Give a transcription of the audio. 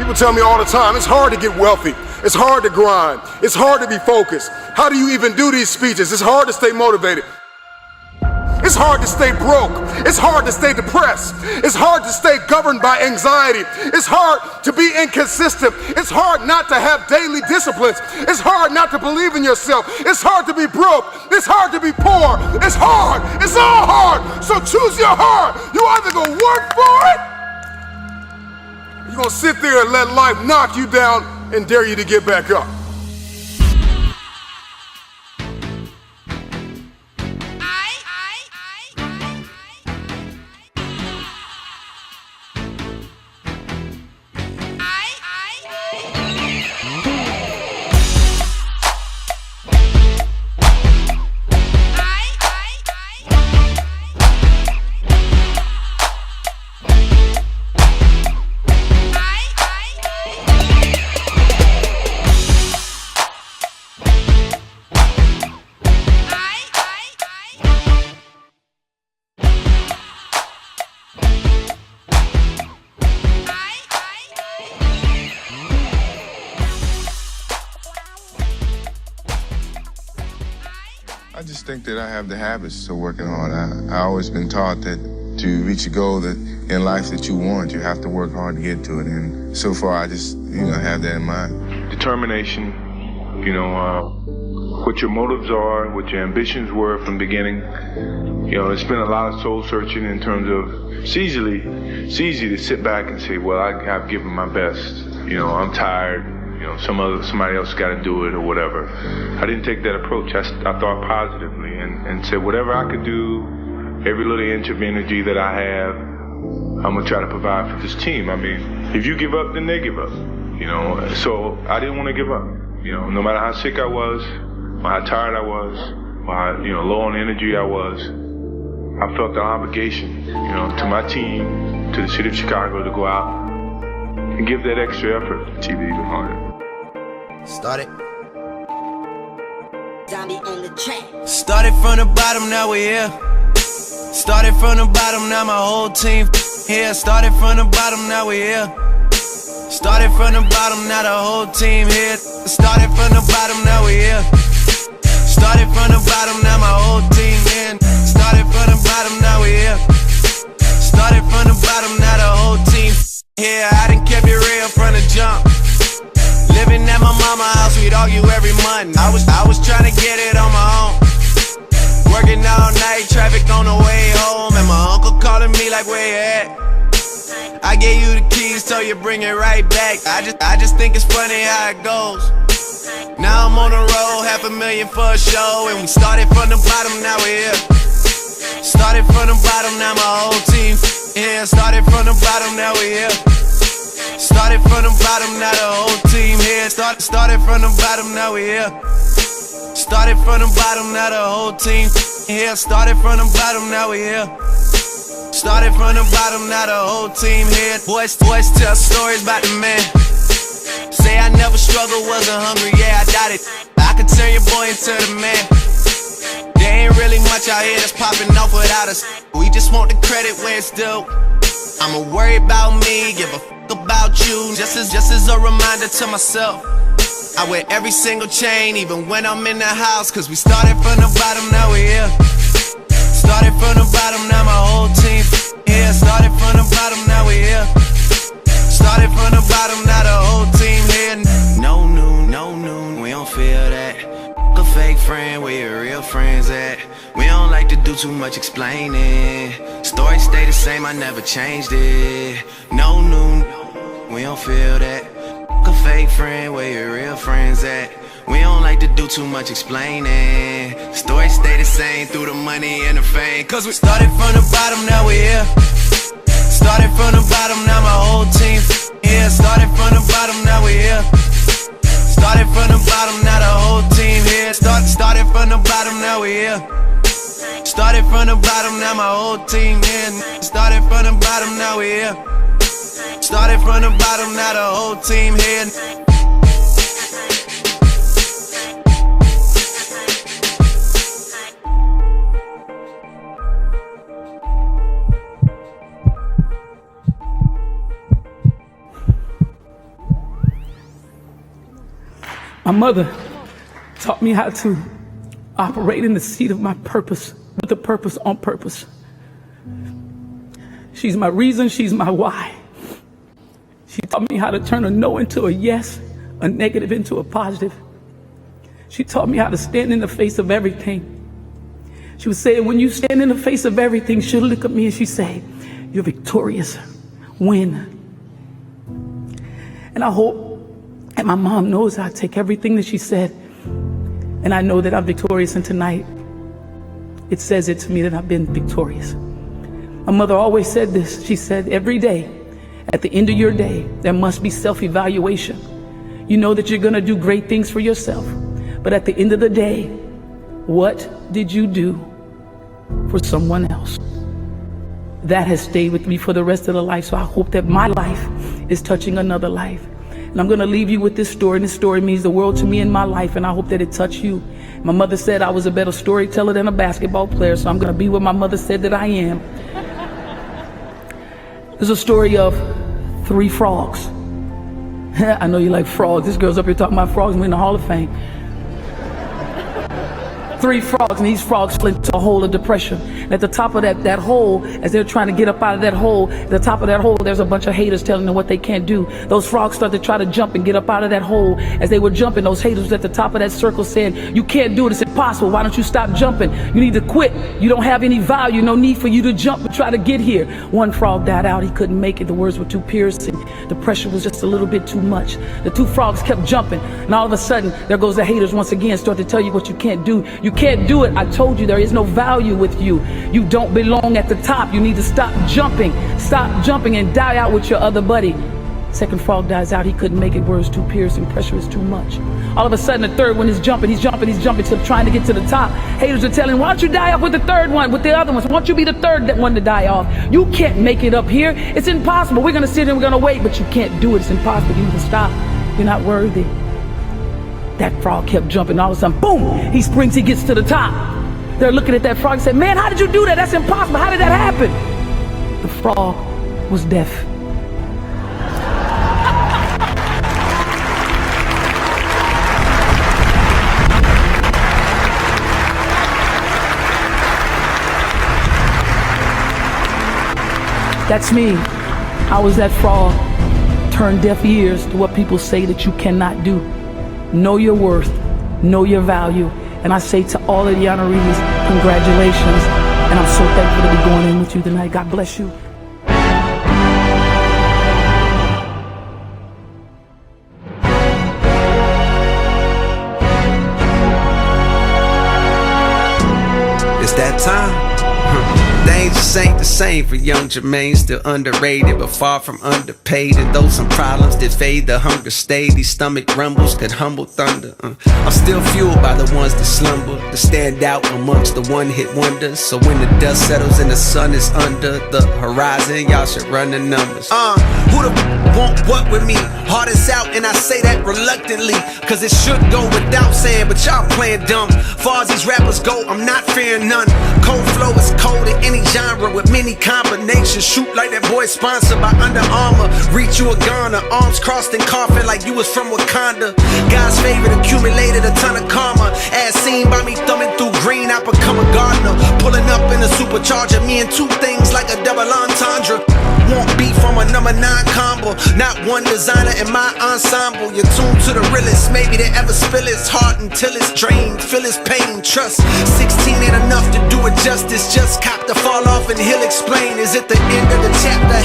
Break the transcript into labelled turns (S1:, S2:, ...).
S1: People tell me all the time, it's hard to get wealthy. It's hard to grind. It's hard to be focused. How do you even do these speeches? It's hard to stay motivated. It's hard to stay broke. It's hard to stay depressed. It's hard to stay governed by anxiety. It's hard to be inconsistent. It's hard not to have daily disciplines. It's hard not to believe in yourself. It's hard to be broke. It's hard to be poor. It's hard. It's all hard. So choose your heart. You either gonna work for it, or you're gonna sit there and let life knock you down and dare you to get back up.
S2: I just think that I have the habits of working hard. I always been taught that to reach a goal that in life that you want, you have to work hard to get to it. And so far, I just, have that in mind.
S3: Determination, what your motives are, what your ambitions were from the beginning. It's been a lot of soul searching in terms of it's easy to sit back and say, well, I have given my best. I'm tired. Somebody else got to do it or whatever. I didn't take that approach. I thought positively and said whatever I could do, every little inch of energy that I have, I'm going to try to provide for this team. I mean, if you give up, then they give up. So I didn't want to give up. No matter how sick I was, or how tired I was, or how, low on energy I was, I felt the obligation, to my team, to the city of Chicago to go out and give that extra effort to TV even harder.
S4: Started.
S5: Zombie on the track.
S4: Started from the bottom, now we're here. Started from the bottom, now my whole team here. Started from the bottom, now we're here. Started from the bottom, now the whole team here. Started from the bottom, now we're here. Started from the bottom, now my whole team here. Started from the bottom, now we're here. Started from the bottom, now the whole team here. I done kept it real from the jump. Living at my mama's house, we'd argue every month. I was trying to get it on my own. Working all night, traffic on the way home, and my uncle calling me like, where you at? I gave you the keys, so you bring it right back. I just think it's funny how it goes. Now I'm on the road, $500,000 for a show, and we started from the bottom, now we're here. Started from the bottom, now my whole team here. Started from the bottom, now we're here. Started from the bottom, now the whole team here. Started from the bottom, now we here. Started from the bottom, now the whole team here. Started from the bottom, now we here. Started from the bottom, now the whole team here. Boys tell stories about the man. Say I never struggled, wasn't hungry, yeah, I doubt it. I could turn your boy into the man. There ain't really much out here that's popping off without us. We just want the credit where it's due. I'ma worry about me, give a fuck about you. Just as a reminder to myself, I wear every single chain, even when I'm in the house. Cause we started from the bottom, now we're here. Started from the bottom, now my whole team here. Started from the bottom, now we're here. Started from the bottom, now the whole team here. No noon, we don't feel that. A fake friend, where your real friends at? We don't like to do too much explaining. Story stay the same, I never changed it. No noon, we don't feel that. A fake friend, where your real friends at? We don't like to do too much explaining. Story stay the same through the money and the fame. Cause we started from the bottom, now we're here. Started from the bottom, now my whole team here. Started from the bottom, now we're here. Started from the bottom, now the whole team here. Started from the bottom, now we're here. Started from the bottom, now my whole team here. Started from the bottom, now we're here. Started from the bottom, now the whole team here.
S5: My mother taught me how to operate in the seat of my purpose, with a purpose on purpose. She's my reason, she's my why. She taught me how to turn a no into a yes, a negative into a positive. She taught me how to stand in the face of everything. She would say, when you stand in the face of everything, she'll look at me and she'd say, you're victorious, win. And I hope that my mom knows I take everything that she said, and I know that I'm victorious, and tonight it says it to me that I've been victorious. My mother always said this. She said, every day, at the end of your day, there must be self-evaluation. You know that you're gonna do great things for yourself, but at the end of the day, what did you do for someone else? That has stayed with me for the rest of the life, so I hope that my life is touching another life. And I'm gonna leave you with this story, and this story means the world to me in my life, and I hope that it touched you. My mother said I was a better storyteller than a basketball player, so I'm gonna be what my mother said that I am. There's a story of 3 frogs. I know you like frogs. This girl's up here talking about frogs, and we're in the Hall of Fame. 3 frogs, and these frogs fell into a hole of depression. And at the top of that hole, as they're trying to get up out of that hole, at the top of that hole, there's a bunch of haters telling them what they can't do. Those frogs started to try to jump and get up out of that hole. As they were jumping, those haters at the top of that circle saying, you can't do it, it's impossible, why don't you stop jumping? You need to quit, you don't have any value, no need for you to jump and try to get here. One frog died out, he couldn't make it, the words were too piercing. The pressure was just a little bit too much. The 2 frogs kept jumping, and all of a sudden, there goes the haters once again, start to tell you what you can't do. You can't do it, I told you there is no value with you. You don't belong at the top, you need to stop jumping and die out with your other buddy. Second frog dies out, he couldn't make it, words too piercing, pressure is too much. All of a sudden the third one is jumping, he's jumping, trying to get to the top. Haters are telling him, why don't you die off with the third one, with the other ones? Why don't you be the third one to die off? You can't make it up here, it's impossible. We're gonna sit here, we're gonna wait, but you can't do it, it's impossible. You need to stop, you're not worthy. That frog kept jumping, all of a sudden, boom, he springs, he gets to the top. They're looking at that frog and said, man, how did you do that? That's impossible, how did that happen? The frog was deaf. That's me. I was that frog. Turn deaf ears to what people say that you cannot do. Know your worth, know your value. And I say to all of the honorees, congratulations. And I'm so thankful to be going in with you tonight. God bless you.
S6: It's that time. Things just ain't the same for young Jermaine, still underrated, but far from underpaid. And though some problems did fade, the hunger stayed. These stomach rumbles could humble thunder. I'm still fueled by the ones that slumber, that stand out amongst the one-hit wonders. So when the dust settles and the sun is under the horizon, y'all should run the numbers. Who the want what with me? Heart is out and I say that reluctantly, cause it should go without saying, but y'all playing dumb. Far as these rappers go, I'm not fearing none. Cold flow is cold in any genre with many combinations. Shoot like that boy sponsored by Under Armour. Reach you a goner, arms crossed and coughing like you was from Wakanda. God's favorite accumulated a ton of karma. As seen by me thumbing through green, I become a gardener. Pulling up in a supercharger, me and 2 things like a double entendre. Want beef from a number 9 combo, not one designer in my ensemble. You're tuned to the realest, maybe they ever spill his heart until it's drained. Feel his pain, trust 16 ain't enough to do it justice. Just cop the fall off and he'll explain. Is it the end of the chapter?